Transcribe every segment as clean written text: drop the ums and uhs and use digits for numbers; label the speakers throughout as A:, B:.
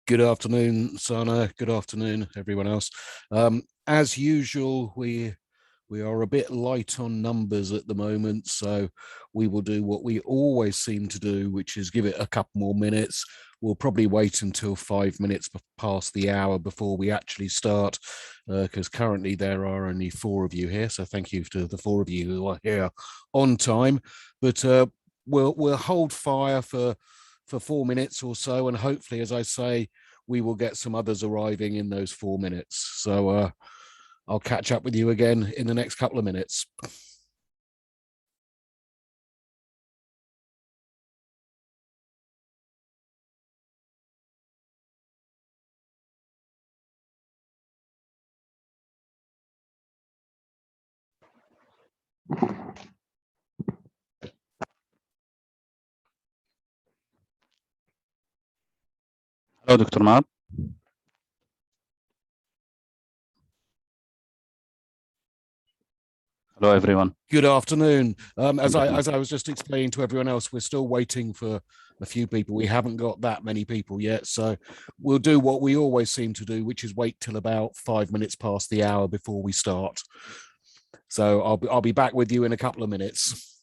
A: Good afternoon, Sana. Good afternoon, everyone else. As usual, we are a bit light on numbers at the moment, so we will do what we always seem to do, which is give it a couple more minutes. We'll probably wait until 5 minutes past the hour before we actually start, because currently there are only four of you here. So thank you to the four of you who are here on time. But we'll hold fire for 4 minutes or so, and hopefully, as I say, we will get some others arriving in those 4 minutes. So I'll catch up with you again in the next couple of minutes.
B: Hello, Dr. Matt. Hello, everyone.
A: Good afternoon. As I was just explaining to everyone else, we're still waiting for a few people. We haven't got that many people yet, so we'll do what we always seem to do, which is wait till about 5 minutes past the hour before we start. So I'll be back with you in a couple of minutes.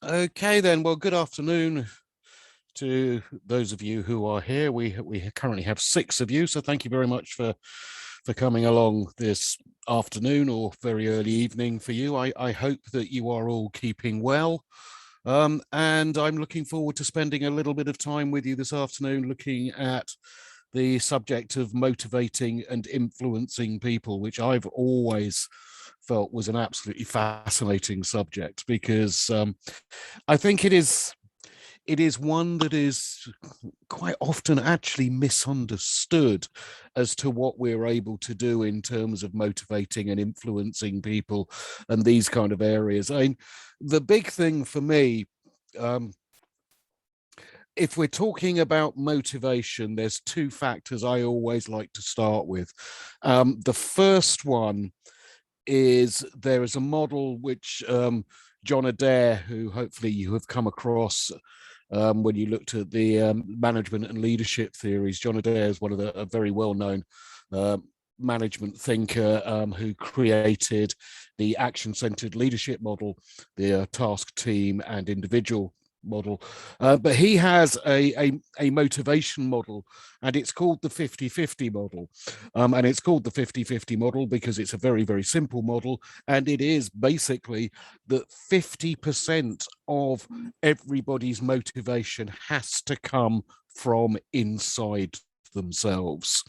A: Okay, then. Well, good afternoon to those of you who are here. We currently have 6 of you, so thank you very much for coming along this afternoon or very early evening for you. I hope that you are all keeping well. And I'm looking forward to spending a little bit of time with you this afternoon looking at the subject of motivating and influencing people, which I've always felt was an absolutely fascinating subject, because I think it is one that is quite often actually misunderstood as to what we're able to do in terms of motivating and influencing people and these kind of areas. I mean, the big thing for me, if we're talking about motivation, there's 2 factors I always like to start with. The first one is there is a model which John Adair, who hopefully you have come across when you looked at the management and leadership theories. John Adair is one of a very well-known management thinker who created the action-centered leadership model, the task, team, and individual model. But he has a motivation model, and it's called the 50-50 model. And it's called the 50-50 model because it's a very, very simple model. And it is basically that 50% of everybody's motivation has to come from inside themselves.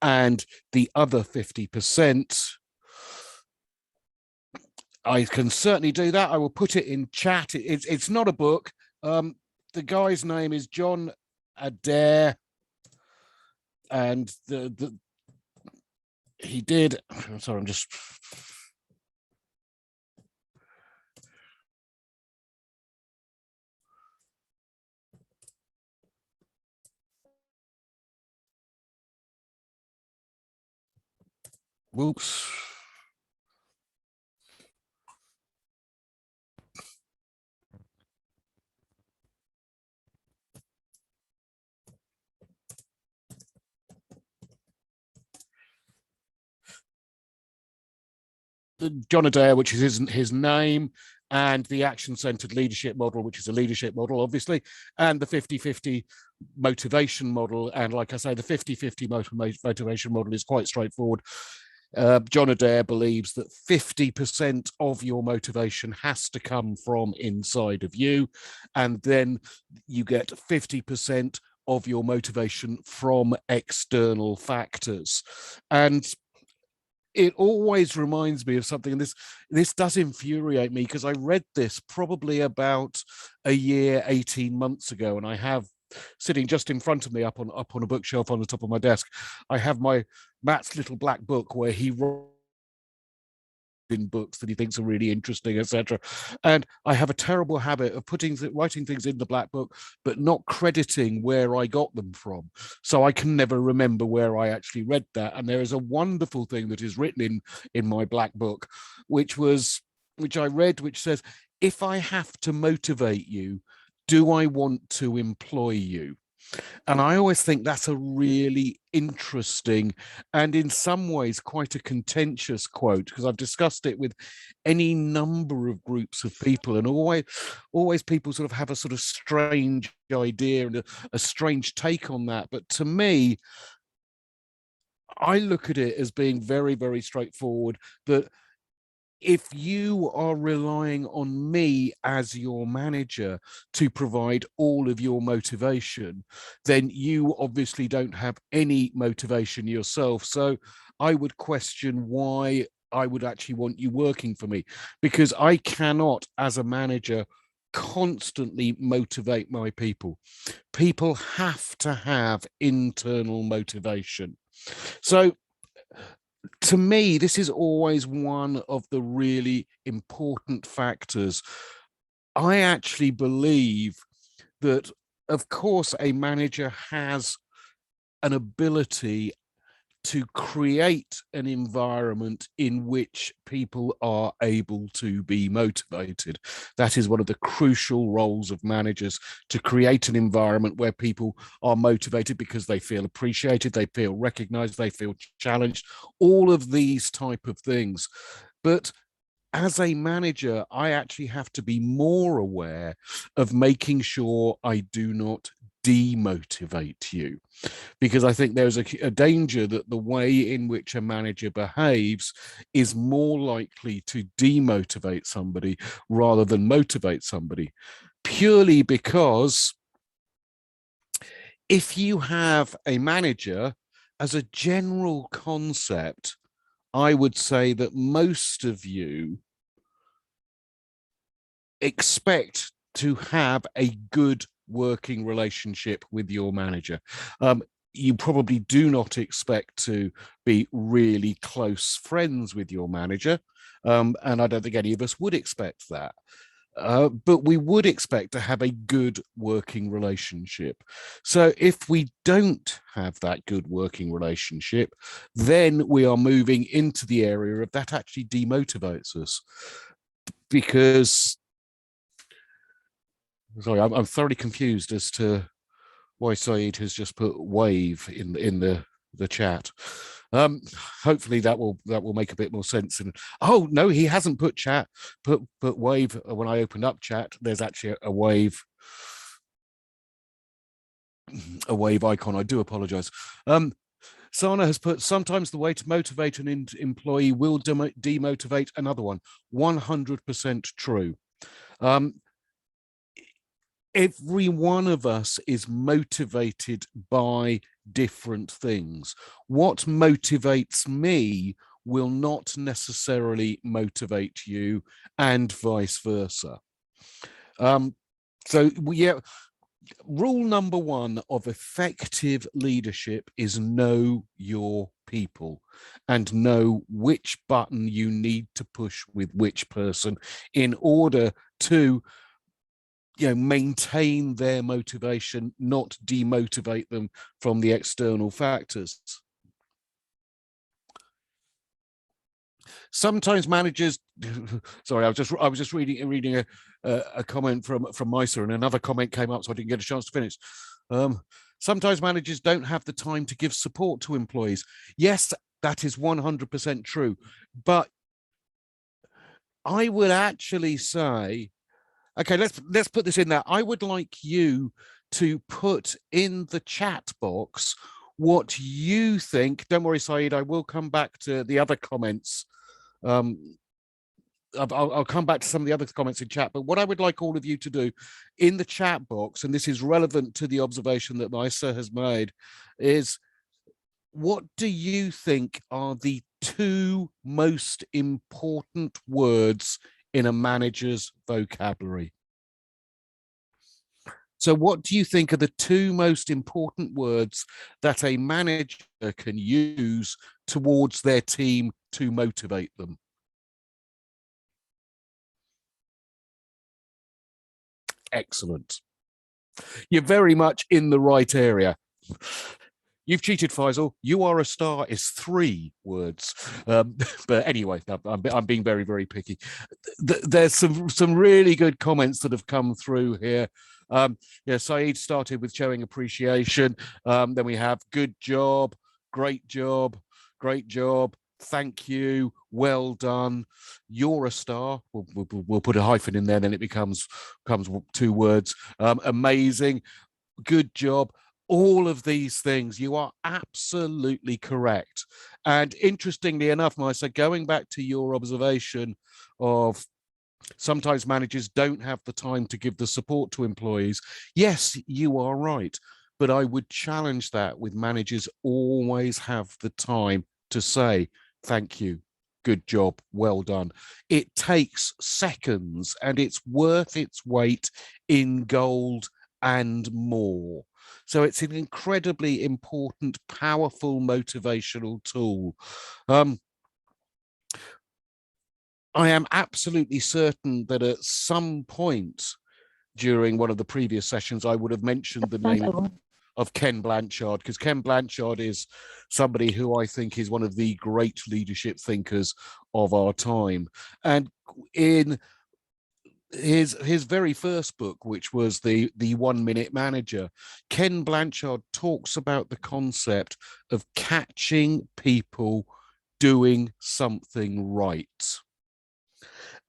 A: And the other 50%, I can certainly do that. I will put it in chat. It's not a book. The guy's name is John Adair, and he did. Sorry, I'm just. Whoops. John Adair, which is his name, and the action-centered leadership model, which is a leadership model, obviously, and the 50-50 motivation model. And like I say, the 50-50 motivation model is quite straightforward. John Adair believes that 50% of your motivation has to come from inside of you, and then you get 50% of your motivation from external factors. And it always reminds me of something, and this does infuriate me, because I read this probably about a year, 18 months ago, and I have sitting just in front of me up on a bookshelf on the top of my desk, I have Matt's little black book where he wrote in books that he thinks are really interesting, etc. And I have a terrible habit of writing things in the black book, but not crediting where I got them from. So I can never remember where I actually read that. And there is a wonderful thing that is written in my black book, which I read, which says, if I have to motivate you, do I want to employ you? And I always think that's a really interesting and in some ways quite a contentious quote, because I've discussed it with any number of groups of people, and always people sort of have a sort of strange idea and a strange take on that. But to me, I look at it as being very, very straightforward, that if you are relying on me as your manager to provide all of your motivation, then you obviously don't have any motivation yourself. So I would question why I would actually want you working for me, because I cannot, as a manager, constantly motivate my people. People have to have internal motivation. So to me, this is always one of the really important factors. I actually believe that, of course, a manager has an ability to create an environment in which people are able to be motivated. That is one of the crucial roles of managers, to create an environment where people are motivated because they feel appreciated, they feel recognized, they feel challenged, all of these type of things. But as a manager, I actually have to be more aware of making sure I do not demotivate you, because I think there's a danger that the way in which a manager behaves is more likely to demotivate somebody rather than motivate somebody, purely because if you have a manager, as a general concept, I would say that most of you expect to have a good working relationship with your manager. You probably do not expect to be really close friends with your manager. And I don't think any of us would expect that. But we would expect to have a good working relationship. So if we don't have that good working relationship, then we are moving into the area of that actually demotivates us. Because, sorry, I'm thoroughly confused as to why Saeed has just put wave in the chat. Hopefully that will make a bit more sense. And oh no, he hasn't put chat, put wave. When I opened up chat, there's actually a wave icon. I do apologize. Sana has put, sometimes the way to motivate an employee will demotivate another one. 100% true. Every one of us is motivated by different things. What motivates me will not necessarily motivate you, and vice versa. So yeah, rule number one of effective leadership is know your people and know which button you need to push with which person in order to maintain their motivation, not demotivate them from the external factors. Sometimes managers, sorry, I was just reading a comment from Misa, and another comment came up, so I didn't get a chance to finish. Sometimes managers don't have the time to give support to employees. Yes, that is 100% true, but I would actually say, okay, let's put this in there. I would like you to put in the chat box what you think. Don't worry, Saeed, I will come back to the other comments. I'll come back to some of the other comments in chat, but what I would like all of you to do in the chat box, and this is relevant to the observation that Misa has made, is what do you think are the two most important words in a manager's vocabulary? So what do you think are the two most important words that a manager can use towards their team to motivate them? Excellent. You're very much in the right area. You've cheated, Faisal. You are a star is 3 words. But anyway, I'm being very, very picky. There's some really good comments that have come through here. Yeah, Saeed started with showing appreciation. Then we have good job, great job, thank you, well done, you're a star. We'll put a hyphen in there, then it becomes 2 words. Amazing, good job. All of these things, you are absolutely correct. And interestingly enough, Misa, going back to your observation of sometimes managers don't have the time to give the support to employees. Yes, you are right. But I would challenge that with managers always have the time to say, thank you, good job, well done. It takes seconds and it's worth its weight in gold and more. So it's an incredibly important, powerful, motivational tool. I am absolutely certain that at some point during one of the previous sessions, I would have mentioned the name of Ken Blanchard, because Ken Blanchard is somebody who I think is one of the great leadership thinkers of our time. And in his very first book, which was the 1 Minute Manager, Ken Blanchard talks about the concept of catching people doing something right.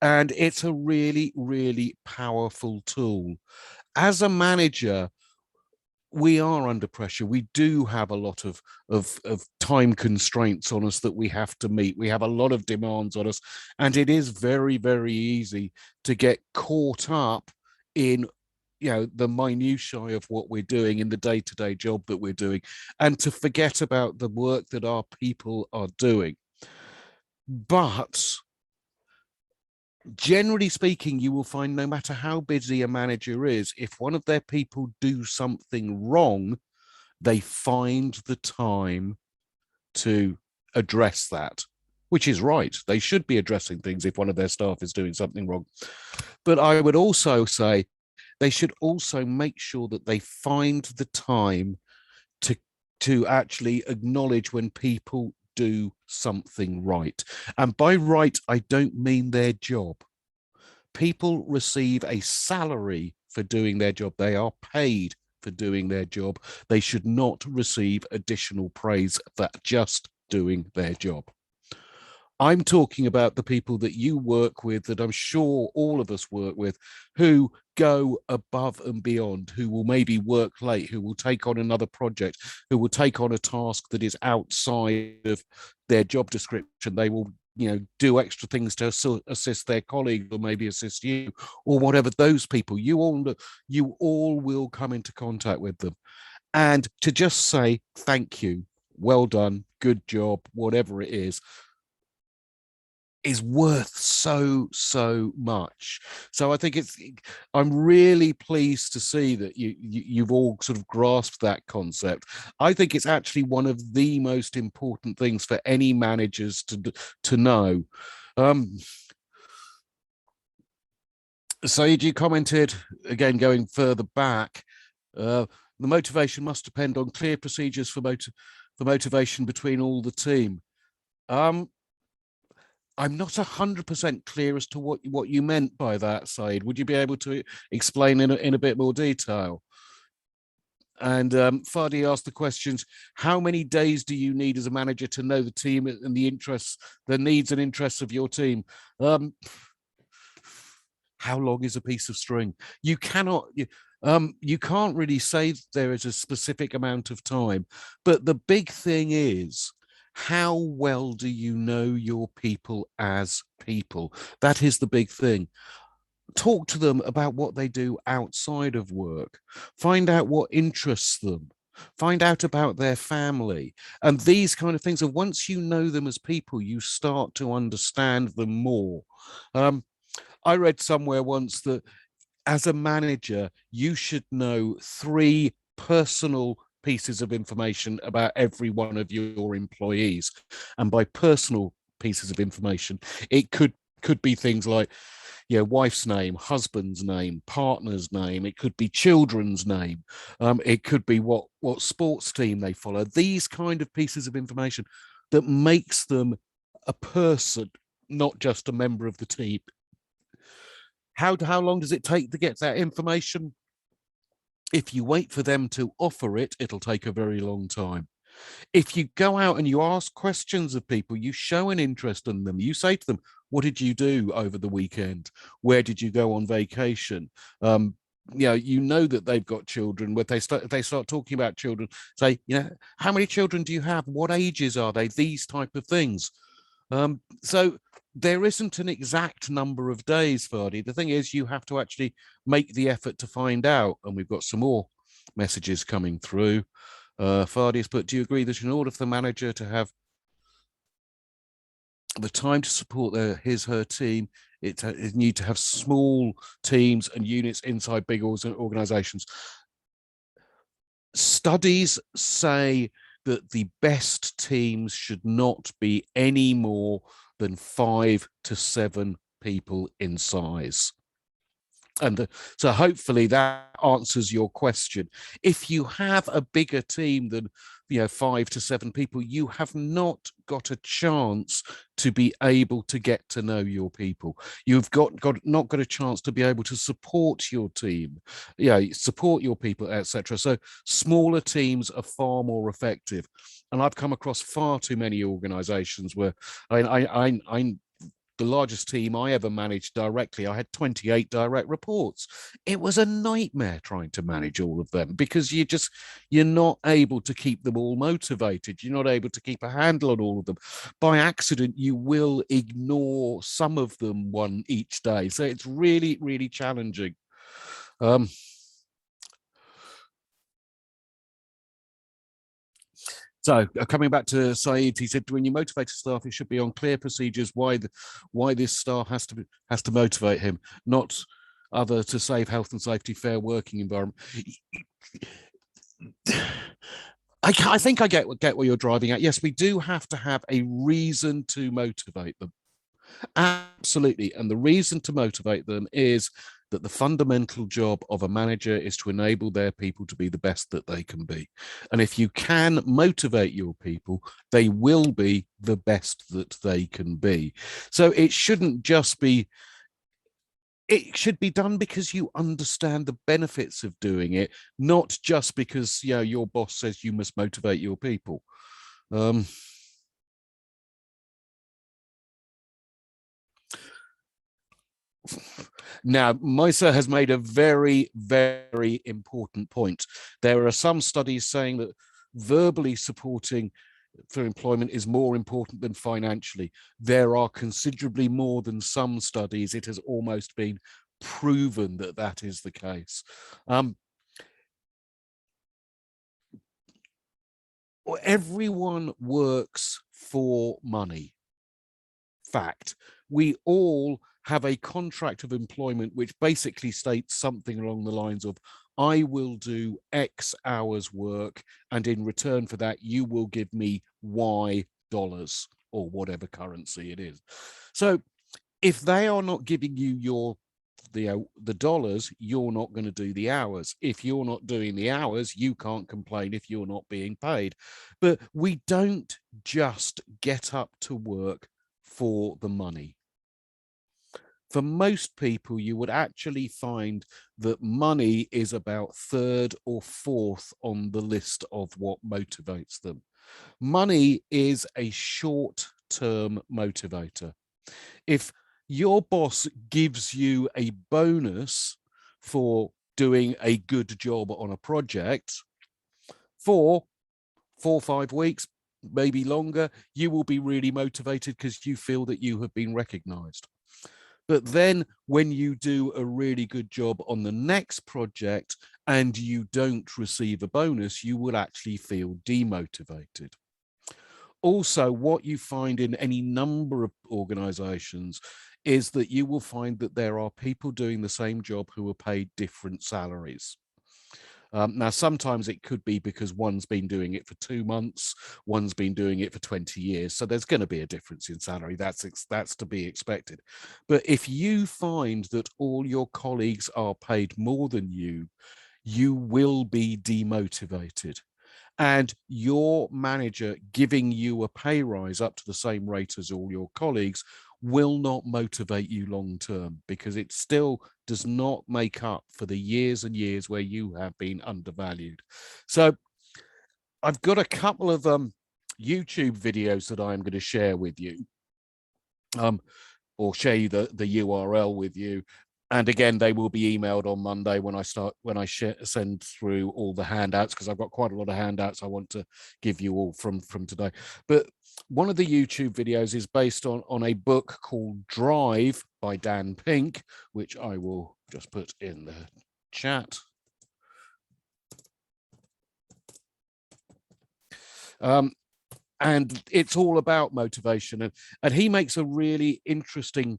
A: And it's a really, really powerful tool. As a manager, we are under pressure. We do have a lot of time constraints on us that we have to meet. We have a lot of demands on us, and it is very, very easy to get caught up in the minutiae of what we're doing in the day-to-day job that we're doing, and to forget about the work that our people are doing. But generally speaking, you will find no matter how busy a manager is, if one of their people do something wrong, they find the time to address that, which is right. They should be addressing things if one of their staff is doing something wrong. But I would also say they should also make sure that they find the time to actually acknowledge when people do something right. And by right, I don't mean their job. People receive a salary for doing their job. They are paid for doing their job. They should not receive additional praise for just doing their job. I'm talking about the people that you work with, that I'm sure all of us work with, who go above and beyond, who will maybe work late, who will take on another project, who will take on a task that is outside of their job description. They will, do extra things to assist their colleagues, or maybe assist you, or whatever. Those people, you all will come into contact with them. And to just say thank you, well done, good job, whatever it is worth so much. So I think I'm really pleased to see that you've all sort of grasped that concept. I think it's actually one of the most important things for any managers to know. Saeed, you commented, again going further back, the motivation must depend on clear procedures for motivation between all the team. I'm not 100% clear as to what you meant by that, Saeed. Would you be able to explain in a bit more detail? And Fadi asked the questions: how many days do you need as a manager to know the team and the needs and interests of your team? How long is a piece of string? You can't really say there is a specific amount of time, but the big thing is, how well do you know your people as people? That is the big thing. Talk to them about what they do outside of work. Find out what interests them. Find out about their family and these kind of things. And once you know them as people, you start to understand them more. I read somewhere once that as a manager, you should know 3 personal pieces of information about every one of your employees. And by personal pieces of information, it could be things like wife's name, husband's name, partner's name. It could be children's name. It could be what sports team they follow. These kind of pieces of information that makes them a person, not just a member of the team. How long does it take to get that information? If you wait for them to offer it, it'll take a very long time. If you go out and you ask questions of people, you show an interest in them, you say to them, what did you do over the weekend? Where did you go on vacation? You know that they've got children. When they start talking about children, say, how many children do you have? What ages are they? These type of things. So there isn't an exact number of days, Fadi. The thing is, you have to actually make the effort to find out. And we've got some more messages coming through. Fadi's put, do you agree that in order for the manager to have the time to support her team, it need to have small teams and units inside big organizations? Studies say that the best teams should not be any more than 5 to 7 people in size. And so hopefully that answers your question. If you have a bigger team than 5 to 7 people, you have not got a chance to be able to get to know your people. You've not got a chance to be able to support your team, support your people, etc. So smaller teams are far more effective. And I've come across far too many organizations where I the largest team I ever managed directly, I had 28 direct reports. It was a nightmare trying to manage all of them because you're not able to keep them all motivated. You're not able to keep a handle on all of them. By accident, you will ignore some of them one each day. So it's really, really challenging. So coming back to Saeed, he said, when you motivate a staff, it should be on clear procedures why this staff has to motivate him, not other to save health and safety, fair working environment. I think I get what you're driving at. Yes, we do have to have a reason to motivate them. Absolutely. And the reason to motivate them is that the fundamental job of a manager is to enable their people to be the best that they can be. And if you can motivate your people, they will be the best that they can be. So it shouldn't just be, it should be done because you understand the benefits of doing it, not just because, you know, your boss says you must motivate your people. Now, Misa has made a very, very important point. There are some studies saying that verbally supporting for employment is more important than financially. There are considerably more than some studies. It has almost been proven that that is the case. Everyone works for money. Fact. We all have a contract of employment which basically states something along the lines of, I will do X hours work, and in return for that, you will give me Y dollars or whatever currency it is. So if they are not giving you the dollars, you're not going to do the hours. If you're not doing the hours, you can't complain if you're not being paid. But we don't just get up to work for the money. For most people, you would actually find that money is about third or fourth on the list of what motivates them. Money is a short-term motivator. If your boss gives you a bonus for doing a good job on a project for 4 or 5 weeks, maybe longer, you will be really motivated because you feel that you have been recognized. But then when you do a really good job on the next project and you don't receive a bonus, you will actually feel demotivated. Also, what you find in any number of organizations is that you will find that there are people doing the same job who are paid different salaries. Now, sometimes it could be because one's been doing it for 2 months, one's been doing it for 20 years. So there's going to be a difference in salary. That's to be expected. But if you find that all your colleagues are paid more than you will be demotivated. And your manager giving you a pay rise up to the same rate as all your colleagues will not motivate you long term, because it still does not make up for the years and years where you have been undervalued. So I've got a couple of YouTube videos that I'm going to share with you, or share the URL with you. And again, they will be emailed on Monday when I send through all the handouts, because I've got quite a lot of handouts I want to give you all from today. But one of the YouTube videos is based on a book called Drive by Dan Pink, which I will just put in the chat. And it's all about motivation. And he makes a really interesting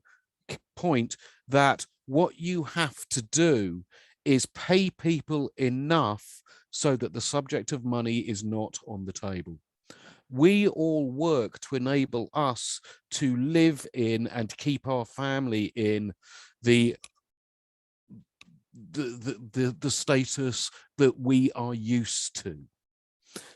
A: point that what you have to do is pay people enough so that the subject of money is not on the table. We all work to enable us to live in and keep our family in the status that we are used to.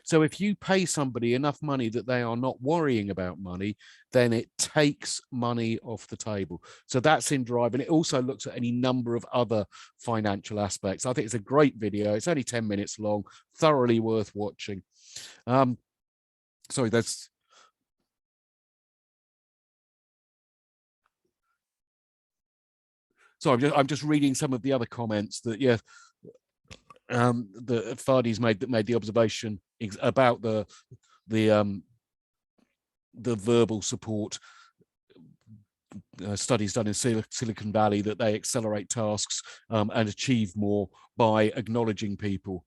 A: So if you pay somebody enough money that they are not worrying about money, then it takes money off the table. So that's in Drive. And it also looks at any number of other financial aspects. I think it's a great video. It's only 10 minutes long, thoroughly worth watching. Sorry, that's... So I'm just reading some of the other comments that, yeah, the Fadi's made the observation about the verbal support studies done in Silicon Valley, that they accelerate tasks and achieve more by acknowledging people.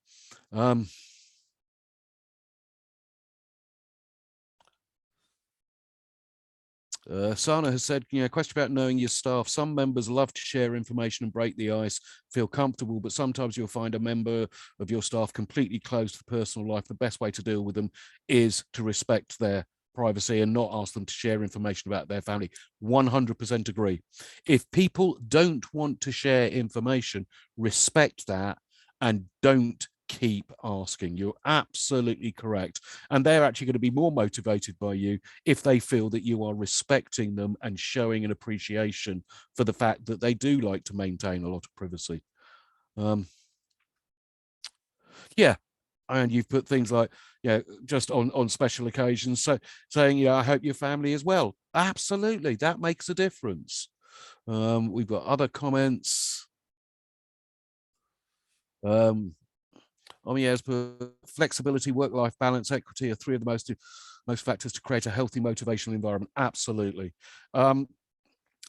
A: Sana has said, question about knowing your staff. Some members love to share information and break the ice, feel comfortable, but sometimes you'll find a member of your staff completely closed to personal life. The best way to deal with them is to respect their privacy and not ask them to share information about their family. 100% agree. If people don't want to share information, respect that and don't keep asking. You're absolutely correct. And they're actually going to be more motivated by you if they feel that you are respecting them and showing an appreciation for the fact that they do like to maintain a lot of privacy. Yeah. And you've put things like, just on special occasions. So saying, I hope your family is well. Absolutely. That makes a difference. We've got other comments. As per flexibility, work-life balance, equity are three of the most factors to create a healthy motivational environment. Absolutely.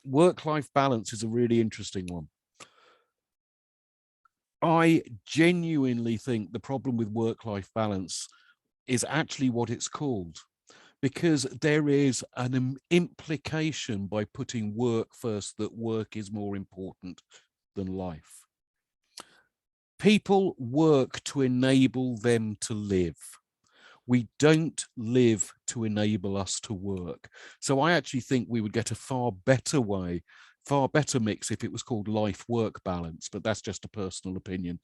A: Work-life balance is a really interesting one. I genuinely think the problem with work-life balance is actually what it's called, because there is an implication by putting work first that work is more important than life. People work to enable them to live. We don't live to enable us to work. So I actually think we would get a far better mix if it was called life-work balance, but that's just a personal opinion.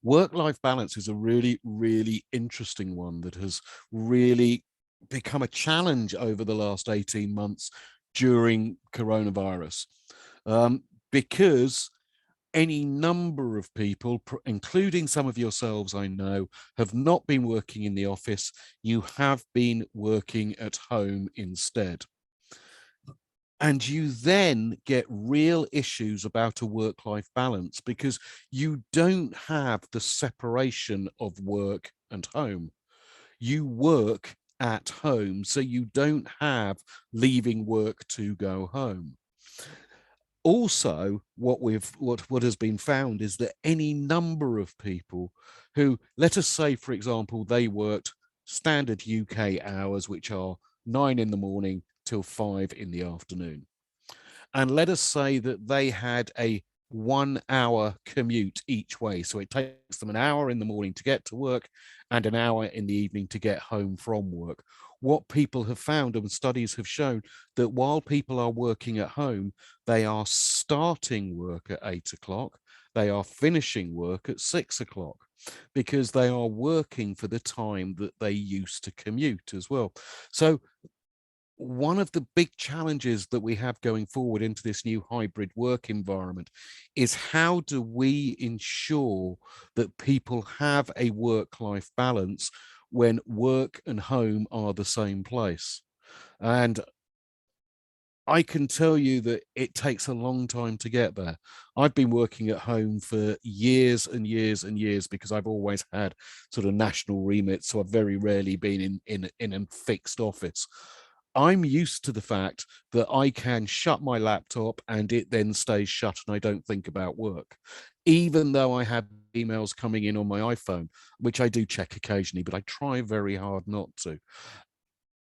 A: Work-life balance is a really, really interesting one that has really become a challenge over the last 18 months during coronavirus, because any number of people, including some of yourselves, I know, have not been working in the office. You have been working at home instead. And you then get real issues about a work-life balance because you don't have the separation of work and home. You work at home, so you don't have leaving work to go home. Also, what has been found is that any number of people who, let us say, for example, they worked standard UK hours, which are 9 in the morning till 5 in the afternoon. And let us say that they had a 1 hour commute each way. So it takes them an hour in the morning to get to work and an hour in the evening to get home from work. What people have found, and studies have shown, that while people are working at home, they are starting work at 8 o'clock, they are finishing work at 6 o'clock, because they are working for the time that they used to commute as well. So one of the big challenges that we have going forward into this new hybrid work environment is, how do we ensure that people have a work-life balance when work and home are the same place? And I can tell you that it takes a long time to get there. I've been working at home for years and years and years because I've always had sort of national remit, so I've very rarely been in a fixed office. I'm used to the fact that I can shut my laptop and it then stays shut and I don't think about work, even though I have emails coming in on my iPhone, which I do check occasionally, but I try very hard not to.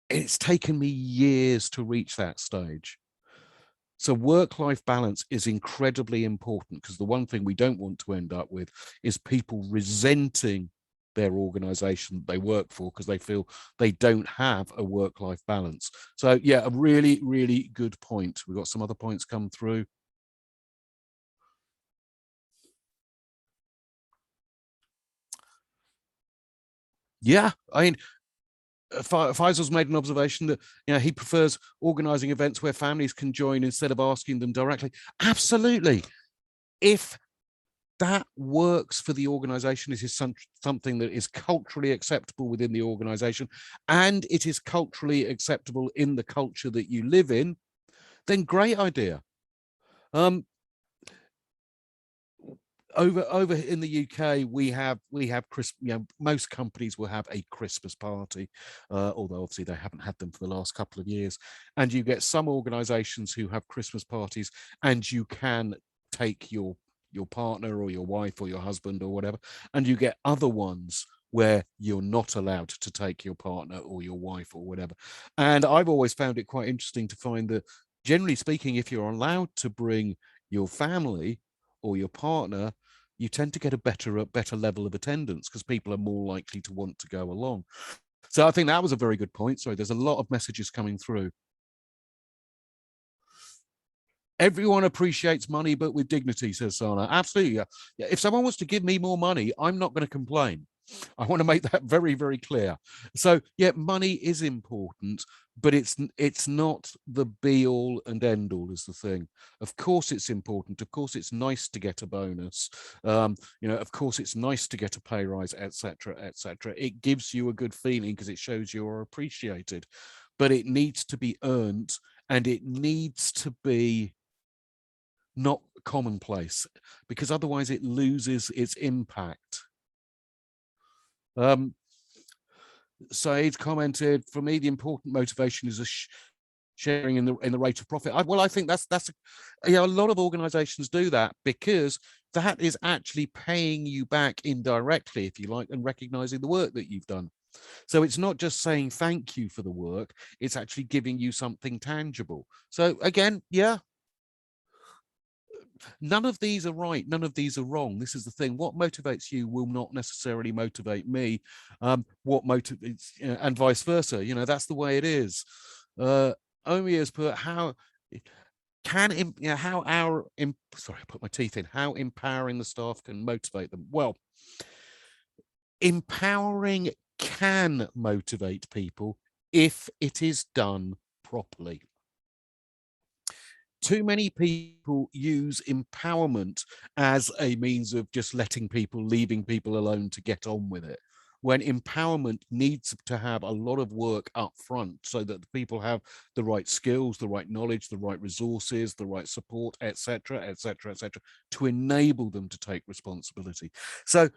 A: It's taken me years to reach that stage. So work-life balance is incredibly important, because the one thing we don't want to end up with is people resenting their organization that they work for because they feel they don't have a work-life balance. So yeah, a really, really good point. We've got some other points come through. Yeah, I mean, Faisal's made an observation that he prefers organizing events where families can join instead of asking them directly. Absolutely. If that works for the organization, it is something that is culturally acceptable within the organization, and it is culturally acceptable in the culture that you live in, then great idea. Um, over in the UK, we have Christmas. You know, most companies will have a Christmas party, although obviously they haven't had them for the last couple of years. And you get some organisations who have Christmas parties, and you can take your partner or your wife or your husband or whatever, and you get other ones where you're not allowed to take your partner or your wife or whatever. And I've always found it quite interesting to find that, generally speaking, if you're allowed to bring your family or your partner, you tend to get a better level of attendance because people are more likely to want to go along. So I think that was a very good point. Sorry, there's a lot of messages coming through. Everyone appreciates money, but with dignity, says Sana. Absolutely. Yeah. If someone wants to give me more money, I'm not going to complain. I want to make that very, very clear. So yeah, money is important, but it's not the be all and end all is the thing. Of course it's important. Of course it's nice to get a bonus. You know, of course it's nice to get a pay rise, etc., etc. It gives you a good feeling because it shows you are appreciated, but it needs to be earned, and it needs to be not commonplace, because otherwise it loses its impact. Saeed commented, for me, the important motivation is a sharing in the rate of profit. Well, I think that's you know, a lot of organizations do that because that is actually paying you back indirectly, if you like, and recognizing the work that you've done. So it's not just saying thank you for the work, it's actually giving you something tangible. So again, yeah, none of these are right, none of these are wrong. This is the thing. What motivates you will not necessarily motivate me. What motivates, and vice versa. You know, that's the way it is. Omi has put, how can, you know, how our sorry, I put my teeth in, how empowering the staff can motivate them. Well, empowering can motivate people if it is done properly. Too many people use empowerment as a means of just letting people, leaving people alone to get on with it, when empowerment needs to have a lot of work up front so that the people have the right skills, the right knowledge, the right resources, the right support, etc., etc., etc., to enable them to take responsibility. So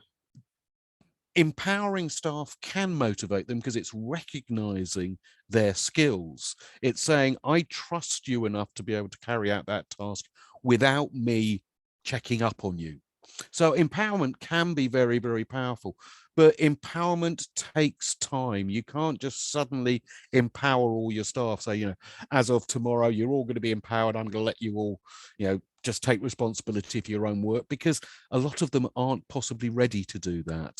A: empowering staff can motivate them because it's recognizing their skills. It's saying, I trust you enough to be able to carry out that task without me checking up on you. So empowerment can be very, very powerful, but empowerment takes time. You can't just suddenly empower all your staff. Say, you know, as of tomorrow, you're all going to be empowered. I'm going to let you all, you know, just take responsibility for your own work, because a lot of them aren't possibly ready to do that.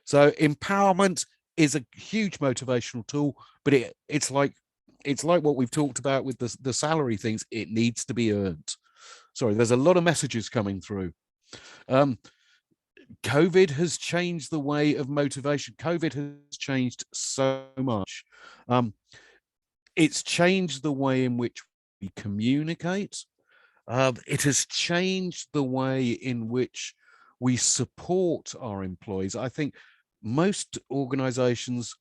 A: So empowerment is a huge motivational tool, but it's like what we've talked about with the salary things. It needs to be earned. Sorry, there's a lot of messages coming through. COVID has changed the way of motivation. COVID has changed so much. It's changed the way in which we communicate. It has changed the way in which we support our employees. I think most organizations,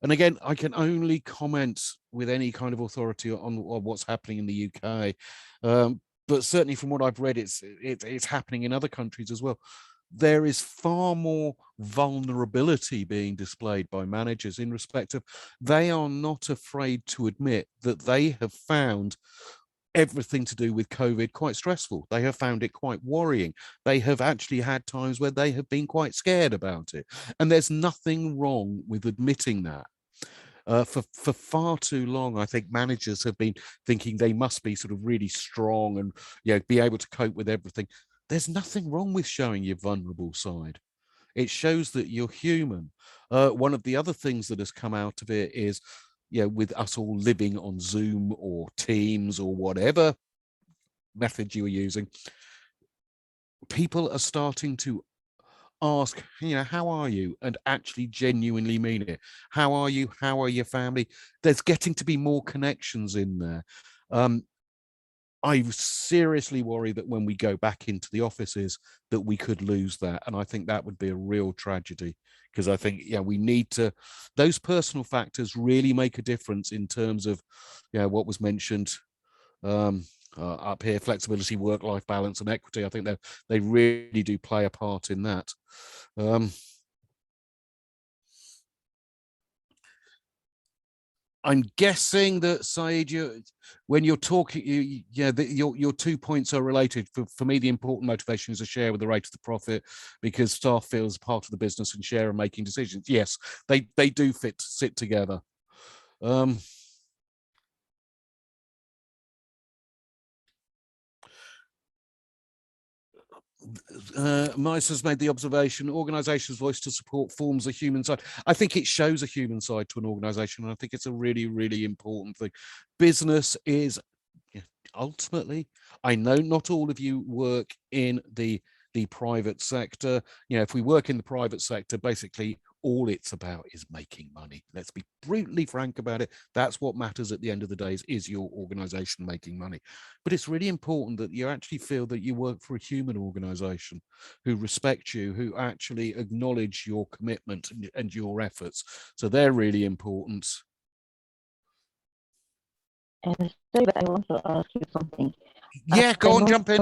A: and again, I can only comment with any kind of authority on what's happening in the UK, but certainly from what I've read, it's happening in other countries as well. There is far more vulnerability being displayed by managers in respect of, they are not afraid to admit that they have found everything to do with COVID quite stressful. They have found it quite worrying. They have actually had times where they have been quite scared about it. And there's nothing wrong with admitting that. For far too long, I think managers have been thinking they must be sort of really strong and, you know, be able to cope with everything. There's nothing wrong with showing your vulnerable side. It shows that you're human. One of the other things that has come out of it is, you know, with us all living on Zoom or Teams or whatever method you are using, people are starting to ask, you know, how are you? And actually genuinely mean it. How are you? How are your family? There's getting to be more connections in there. I seriously worry that when we go back into the offices that we could lose that. And I think that would be a real tragedy, because I think, yeah, we need to, those personal factors really make a difference in terms of, you know, what was mentioned. up here, flexibility, work-life balance, and equity. I think they really do play a part in that. I'm guessing that, Saeed, when you're talking, your 2 points are related. For me, the important motivation is a share with the rate of the profit, because staff feel as part of the business and share in making decisions. Yes, they do sit together. Mice has made the observation, organization's voice to support forms a human side. I think it shows a human side to an organization, and I think it's a really, really important thing. Business is ultimately, I know not all of you work in the private sector. If we work in the private sector, basically all it's about is making money. Let's be brutally frank about it. That's what matters at the end of the day, is your organization making money. But it's really important that you actually feel that you work for a human organization who respect you, who actually acknowledge your commitment and your efforts. So they're really important.
C: Sorry, but I want to ask you something.
A: Yeah, go on, jump in.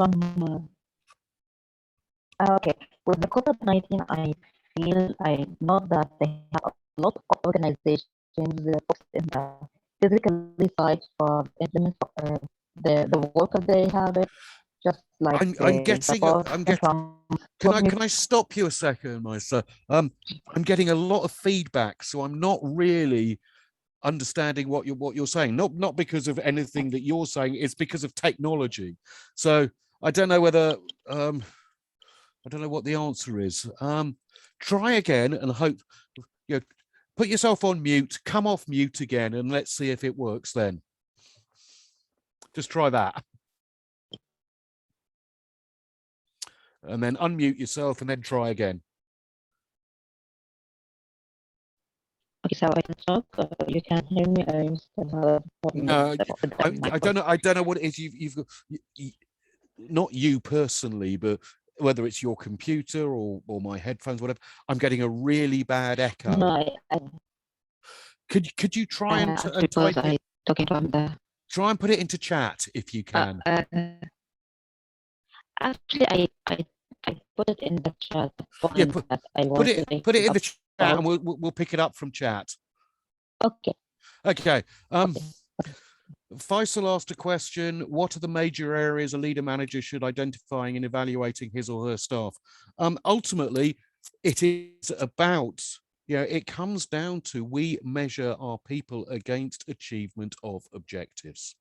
C: Okay, with the COVID-19, I know that they have a lot of organizations focused in the physically side for implement the work that they have it, just like
A: I'm getting. Can I stop you a second, Maisa? I'm getting a lot of feedback, so I'm not really understanding what you're saying. Not because of anything that you're saying, it's because of technology. So I don't know whether I don't know what the answer is. Try again and hope, put yourself on mute, come off mute again, and let's see if it works then. Just try that. And then unmute yourself and then try again.
C: Okay, so I can talk. You can hear me.
A: No, I don't know. I don't know what it is. You've got, not you personally, but whether it's your computer or my headphones, whatever. I'm getting a really bad echo.
C: No,
A: could you try and type it? Try and put it into chat if you can.
C: Actually, I put it in the chat.
A: Yeah, put it in the chat, and we'll pick it up from chat.
C: Okay.
A: Okay. Faisal asked a question: what are the major areas a leader manager should identify in evaluating his or her staff? Ultimately, it is about, it comes down to, we measure our people against achievement of objectives.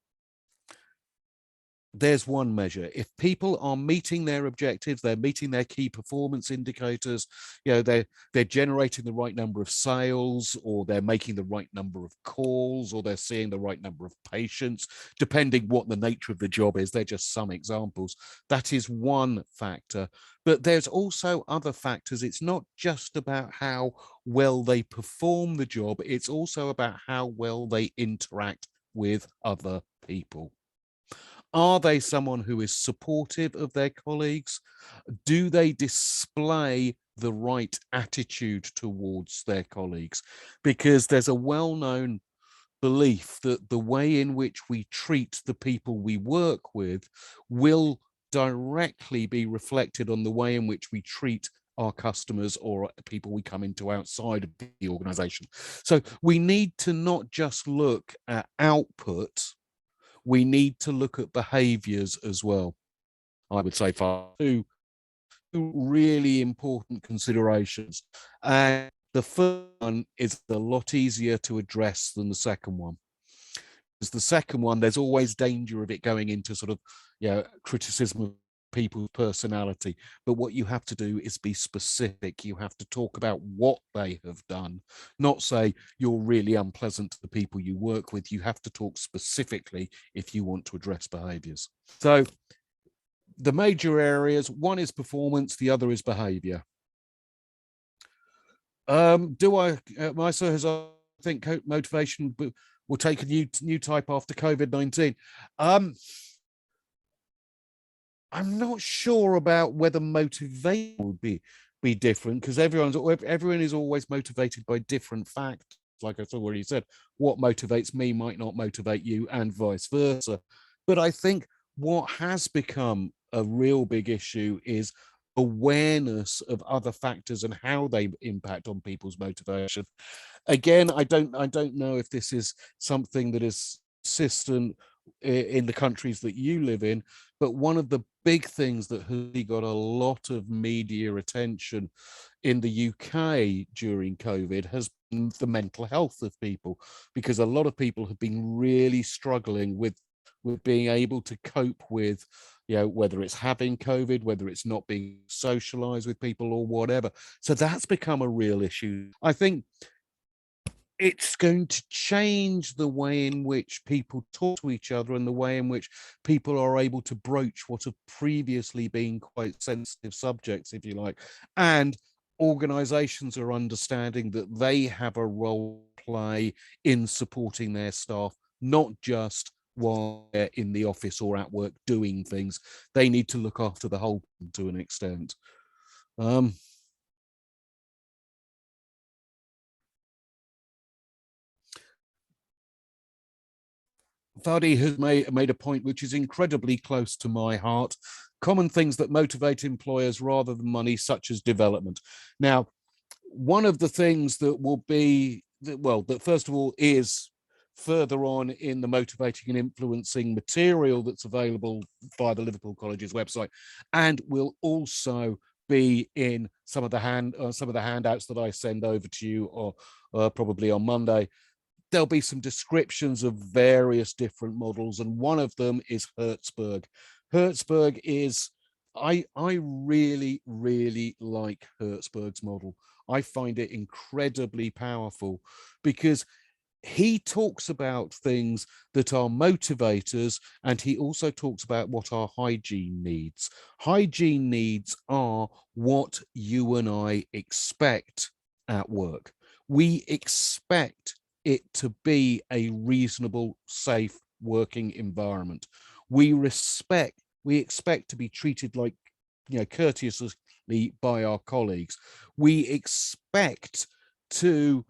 A: There's one measure. If people are meeting their objectives, they're meeting their key performance indicators, they're generating the right number of sales, or they're making the right number of calls, or they're seeing the right number of patients, depending what the nature of the job is. They're just some examples. That is one factor. But there's also other factors. It's not just about how well they perform the job. It's also about how well they interact with other people. Are they someone who is supportive of their colleagues? Do they display the right attitude towards their colleagues? Because there's a well-known belief that the way in which we treat the people we work with will directly be reflected on the way in which we treat our customers or people we come into outside of the organization. So we need to not just look at output, we need to look at behaviors as well. I would say two really important considerations. And the first one is a lot easier to address than the second one. Because the second one, there's always danger of it going into sort of, criticism of people's personality. But what you have to do is be specific. You have to talk about what they have done, not say you're really unpleasant to the people you work with. You have to talk specifically if you want to address behaviors. So the major areas, one is performance, the other is behavior. Maisa has, I think, motivation will take a new type after COVID-19. I'm not sure about whether motivation would be different, because everyone is always motivated by different factors. Like I've already said, what motivates me might not motivate you, and vice versa. But I think what has become a real big issue is awareness of other factors and how they impact on people's motivation. Again, I don't know if this is something that is consistent in the countries that you live in, but one of the big things that has got a lot of media attention in the UK during COVID has been the mental health of people, because a lot of people have been really struggling with being able to cope with, you know, whether it's having COVID, whether it's not being socialized with people or whatever. So that's become a real issue. I think it's going to change the way in which people talk to each other and the way in which people are able to broach what have previously been quite sensitive subjects, if you like. And organizations are understanding that they have a role to play in supporting their staff, not just while they're in the office or at work doing things. They need to look after the whole to an extent. Fadi has made a point which is incredibly close to my heart. Common things that motivate employers rather than money, such as development. Now, one of the things that will be, that first of all is further on in the motivating and influencing material that's available via the Liverpool College's website, and will also be in some of the handouts that I send over to you, or probably on Monday. There'll be some descriptions of various different models, and one of them is Hertzberg. Hertzberg is, I really, really like Hertzberg's model. I find it incredibly powerful because he talks about things that are motivators, and he also talks about what are hygiene needs. Hygiene needs are what you and I expect at work. We expect it to be a reasonable, safe working environment. We expect to be treated like, you know, courteously by our colleagues. We expect to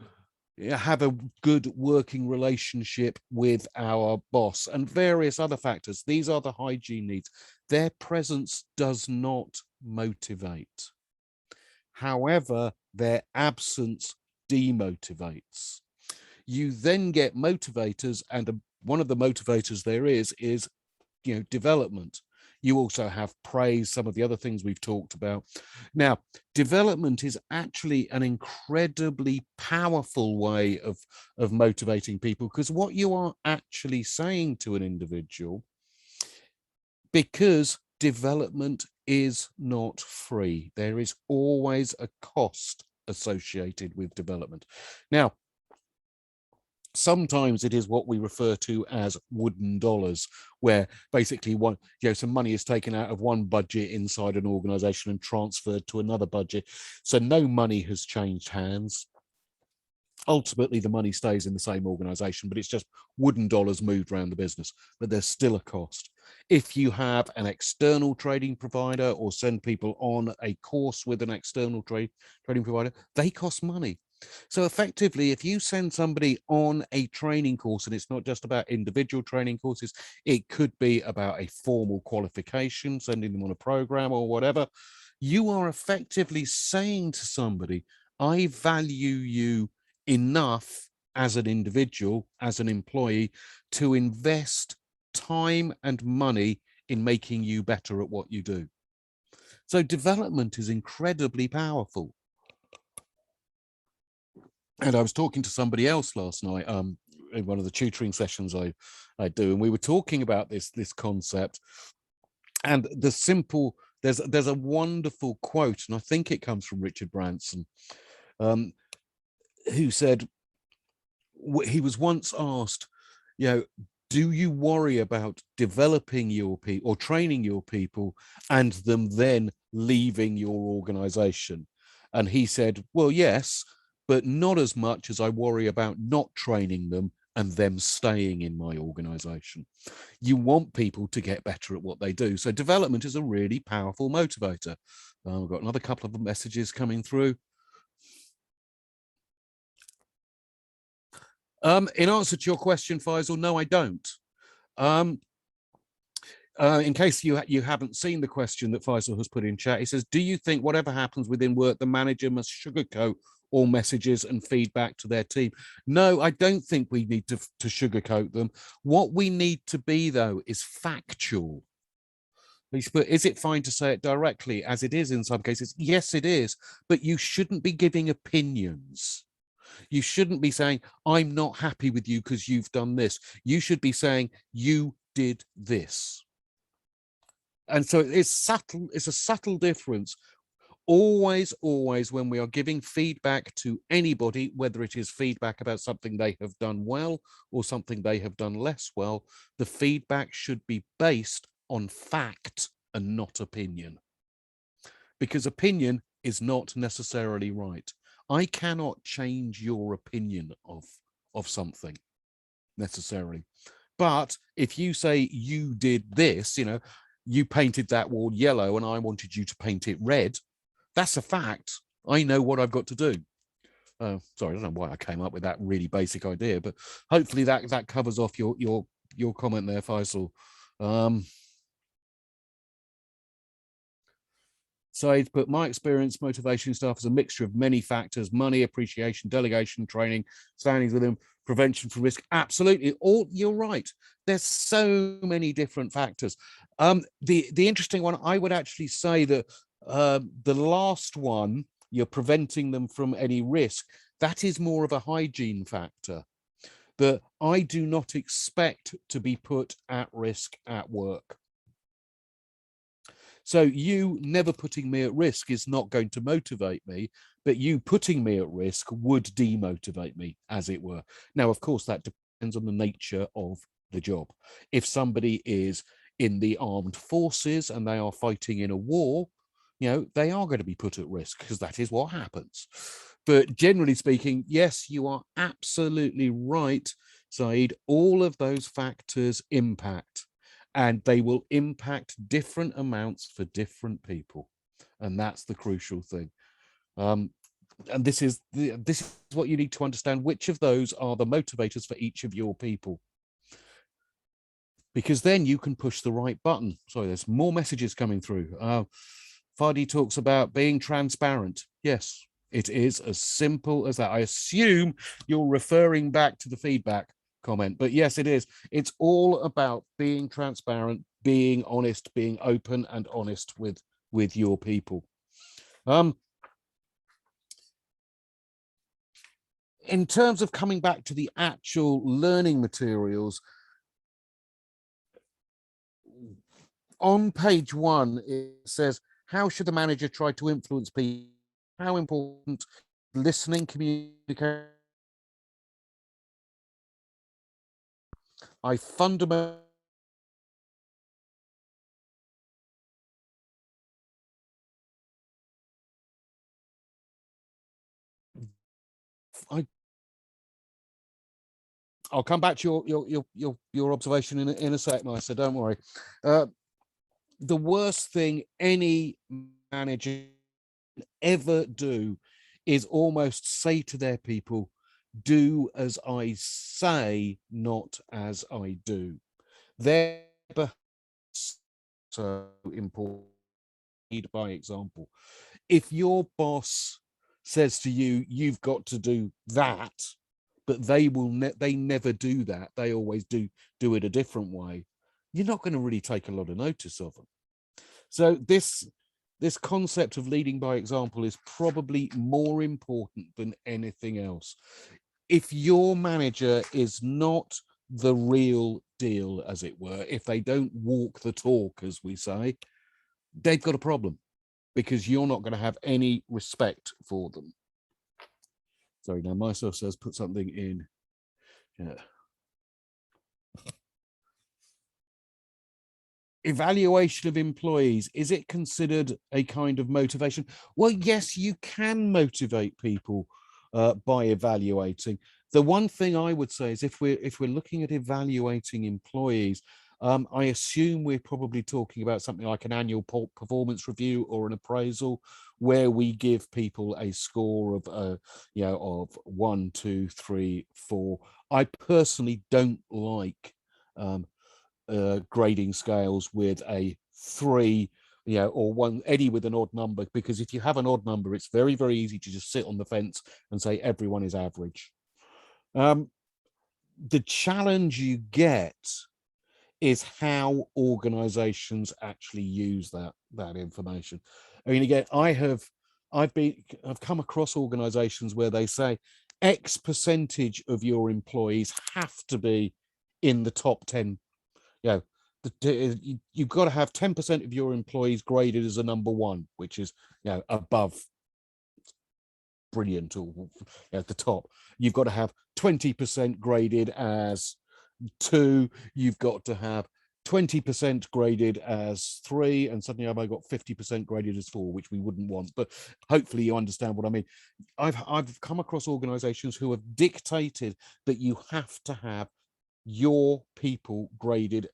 A: have a good working relationship with our boss and various other factors. These are the hygiene needs. Their presence does not motivate. However, their absence demotivates. You then get motivators, and one of the motivators there is, you know, development. You also have praise, some of the other things we've talked about. Now, development is actually an incredibly powerful way of motivating people, because what you are actually saying to an individual, because development is not free, there is always a cost associated with development. Now, sometimes it is what we refer to as wooden dollars, where basically some money is taken out of one budget inside an organization and transferred to another budget. So no money has changed hands. Ultimately, the money stays in the same organization, but it's just wooden dollars moved around the business, but there's still a cost. If you have an external trading provider or send people on a course with an external trading provider, they cost money. So effectively, if you send somebody on a training course, and it's not just about individual training courses, it could be about a formal qualification, sending them on a program or whatever, you are effectively saying to somebody, I value you enough as an individual, as an employee, to invest time and money in making you better at what you do. So development is incredibly powerful. And I was talking to somebody else last night in one of the tutoring sessions I do, and we were talking about this concept. And there's a wonderful quote, and I think it comes from Richard Branson, who said, he was once asked, you know, do you worry about developing your people or training your people and them then leaving your organization? And he said, well, yes, but not as much as I worry about not training them and them staying in my organization. You want people to get better at what they do. So development is a really powerful motivator. We've got another couple of messages coming through. In answer to your question, Faisal, no, I don't. in case you haven't seen the question that Faisal has put in chat, he says, do you think whatever happens within work, the manager must sugarcoat all messages and feedback to their team? No, I don't think we need to sugarcoat them. What we need to be, though, is factual. But is it fine to say it directly, as it is in some cases? Yes, it is. But you shouldn't be giving opinions. You shouldn't be saying, I'm not happy with you because you've done this. You should be saying, you did this. And so it's subtle. It's a subtle difference. Always, when we are giving feedback to anybody, whether it is feedback about something they have done well or something they have done less well, the feedback should be based on fact and not opinion. Because opinion is not necessarily right. I cannot change your opinion of something necessarily. But if you say you did this, you painted that wall yellow and I wanted you to paint it red, that's a fact. I know what I've got to do. Sorry, I don't know why I came up with that really basic idea, but hopefully that covers off your comment there, Faisal. Said, but my experience, motivation stuff is a mixture of many factors: money, appreciation, delegation, training, standings with them, prevention from risk. Absolutely, you're right. There's so many different factors. The interesting one, I would actually say that the last one, you're preventing them from any risk. That is more of a hygiene factor that I do not expect to be put at risk at work. So you never putting me at risk is not going to motivate me, but you putting me at risk would demotivate me, as it were. Now, of course, that depends on the nature of the job. If somebody is in the armed forces and they are fighting in a war, they are going to be put at risk because that is what happens. But generally speaking, yes, you are absolutely right, Saeed. All of those factors impact. And they will impact different amounts for different people. And that's the crucial thing. And this is what you need to understand. Which of those are the motivators for each of your people? Because then you can push the right button. Sorry, there's more messages coming through. Fadi talks about being transparent. Yes, it is as simple as that. I assume you're referring back to the feedback comment, but yes, it is. It's all about being transparent, being honest, being open and honest with your people. In terms of coming back to the actual learning materials, on page 1 it says, how should the manager try to influence people? How important listening, communication? I fundamentally I'll come back to your observation in a sec, Nisa, don't worry. The worst thing any manager ever do is almost say to their people, do as I say, not as I do. They're so important. Lead by example. If your boss says to you, you've got to do that, but they never do that, they always do it a different way, you're not going to really take a lot of notice of them. So this concept of leading by example is probably more important than anything else. If your manager is not the real deal, as it were, if they don't walk the talk, as we say, they've got a problem, because you're not going to have any respect for them. Sorry, now myself says put something in. Yeah. Evaluation of employees, is it considered a kind of motivation? Well, yes, you can motivate people by evaluating. The one thing I would say is if we're looking at evaluating employees, I assume we're probably talking about something like an annual performance review or an appraisal, where we give people a score of of 1, 2, 3, 4. I personally don't like grading scales with a 3, or one, any with an odd number, because if you have an odd number, it's very, very easy to just sit on the fence and say everyone is average. The challenge you get is how organizations actually use that information. I mean, again, I've come across organizations where they say X percentage of your employees have to be in the top 10. You've got to have 10% of your employees graded as a number 1, which is above brilliant, or at the top. You've got to have 20% graded as 2. You've got to have 20% graded as 3, and suddenly I've got 50% graded as 4, which we wouldn't want. But hopefully you understand what I mean. I've come across organizations who have dictated that you have to have your people graded,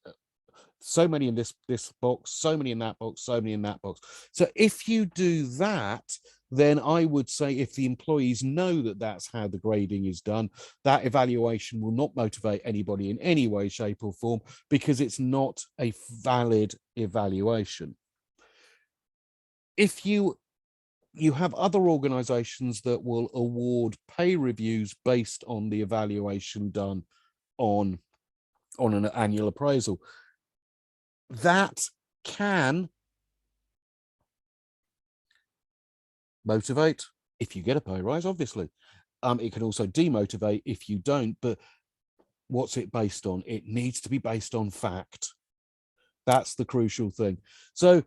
A: so many in this box, so many in that box, so many in that box. So if you do that, then I would say if the employees know that that's how the grading is done, that evaluation will not motivate anybody in any way, shape or form, because it's not a valid evaluation. If you have other organizations that will award pay reviews based on the evaluation done on an annual appraisal, that can motivate if you get a pay rise, obviously. It can also demotivate if you don't, but what's it based on? It needs to be based on fact. That's the crucial thing. So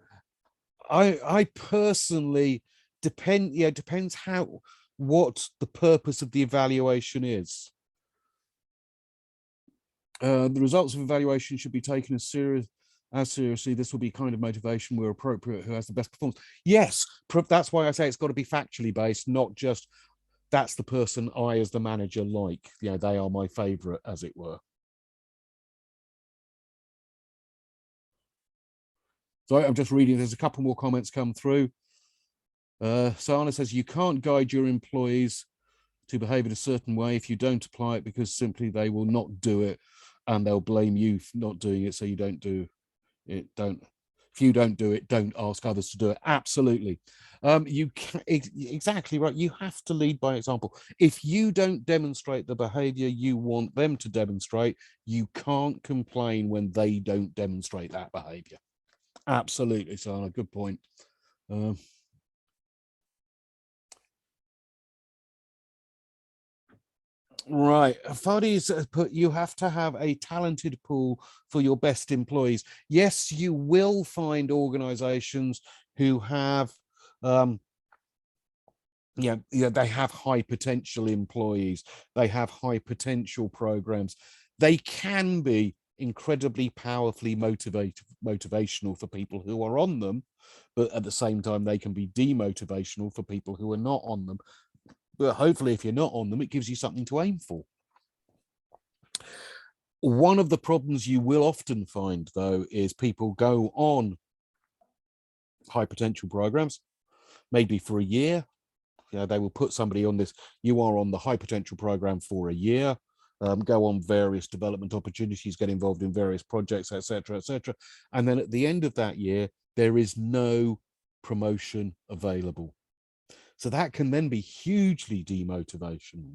A: I personally depends what the purpose of the evaluation is. The results of evaluation should be taken as seriously. This will be kind of motivation where appropriate, who has the best performance. Yes, that's why I say it's got to be factually based, not just that's the person I as the manager like. They are my favorite, as it were. So I'm just reading, there's a couple more comments come through. Sana says, you can't guide your employees to behave in a certain way if you don't apply it, because simply they will not do it and they'll blame you for not doing it. So you don't do it. If you don't do it, don't ask others to do it. Absolutely. You can, exactly right. You have to lead by example. If you don't demonstrate the behavior you want them to demonstrate, you can't complain when they don't demonstrate that behavior. Absolutely, Sana, good point. Right, Fadi's put, you have to have a talented pool for your best employees. Yes, you will find organizations who have they have high potential employees, they have high potential programs. They can be incredibly powerfully motivational for people who are on them, but at the same time they can be demotivational for people who are not on them. But hopefully if you're not on them, it gives you something to aim for. One of the problems you will often find, though, is people go on high potential programs, maybe for a year. They will put somebody on this, you are on the high potential program for a year, go on various development opportunities, get involved in various projects, etc., etc. And then at the end of that year, there is no promotion available. So that can then be hugely demotivational.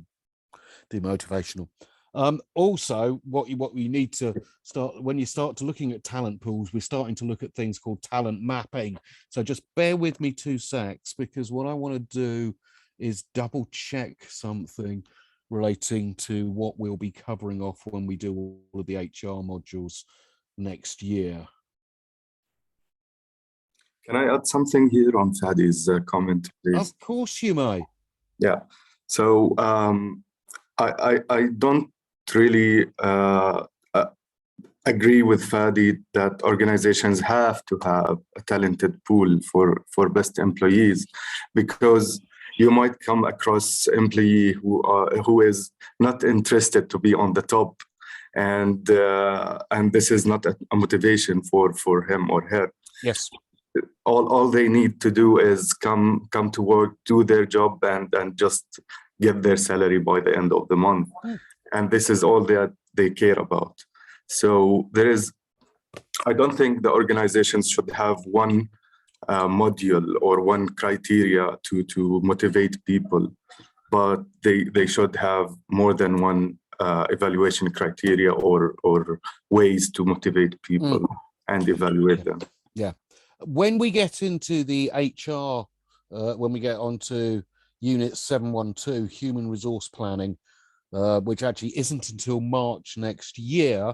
A: Also, what we need to start, when you start to looking at talent pools, we're starting to look at things called talent mapping. So just bear with me 2 secs, because what I want to do is double check something relating to what we'll be covering off when we do all of the HR modules next year.
D: Can I add something here on Fadi's comment, please?
A: Of course you may.
D: Yeah. So I don't really agree with Fadi that organizations have to have a talented pool for best employees, because you might come across employee who is not interested to be on the top, and this is not a motivation for him or her.
A: Yes.
D: All they need to do is come to work, do their job, and just get their salary by the end of the month. And this is all that they care about. So there is I don't think the organizations should have one module or one criteria to motivate people, but they should have more than one evaluation criteria or ways to motivate people and evaluate them.
A: Yeah. When we get into the HR, when we get onto Unit 712, Human Resource Planning, which actually isn't until March next year,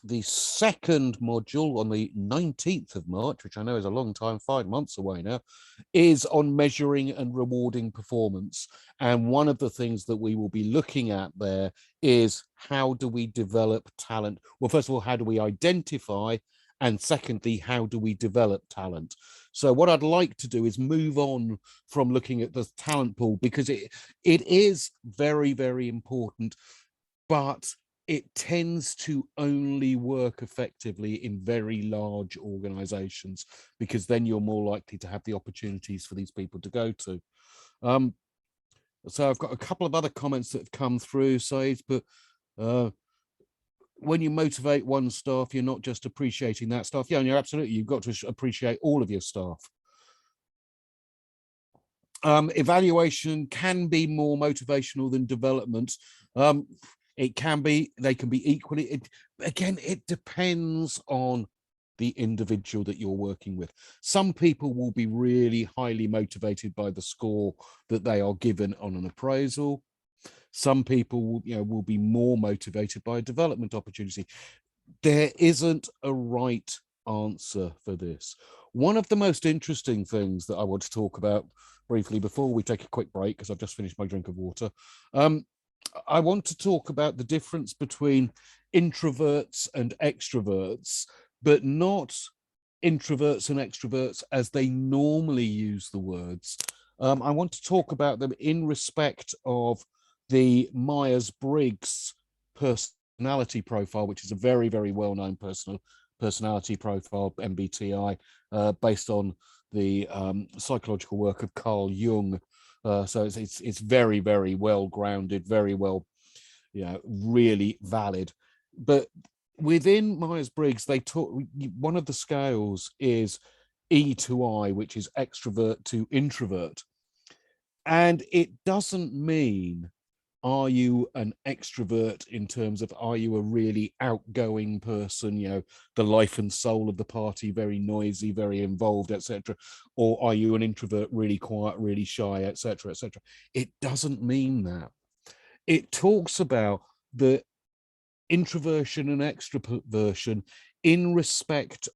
A: the second module on the 19th of March, which I know is a long time, 5 months away now, is on measuring and rewarding performance. And one of the things that we will be looking at there is how do we develop talent? Well, first of all, how do we identify? And secondly, how do we develop talent? So what I'd like to do is move on from looking at the talent pool, because it is very, very important, but it tends to only work effectively in very large organizations, because then you're more likely to have the opportunities for these people to go to. So I've got a couple of other comments that have come through, Said, but when you motivate one staff, you're not just appreciating that staff. Yeah, and you're absolutely, you've got to appreciate all of your staff. Evaluation can be more motivational than development. It can be, they can be equally, again, it depends on the individual that you're working with. Some people will be really highly motivated by the score that they are given on an appraisal. Some people, will be more motivated by a development opportunity. There isn't a right answer for this. One of the most interesting things that I want to talk about briefly before we take a quick break, because I've just finished my drink of water, I want to talk about the difference between introverts and extroverts, but not introverts and extroverts as they normally use the words. I want to talk about them in respect of the Myers-Briggs personality profile, which is a very, very well-known personality profile, MBTI, based on the psychological work of Carl Jung. So it's very, very well grounded, very well, really valid. But within Myers-Briggs, they talk, one of the scales is E to I, which is extrovert to introvert. And it doesn't mean, are you an extrovert in terms of, are you a really outgoing person, the life and soul of the party, very noisy, very involved, etc., or are you an introvert, really quiet, really shy, etc., etc. It doesn't mean that. It talks about the introversion and extroversion in respect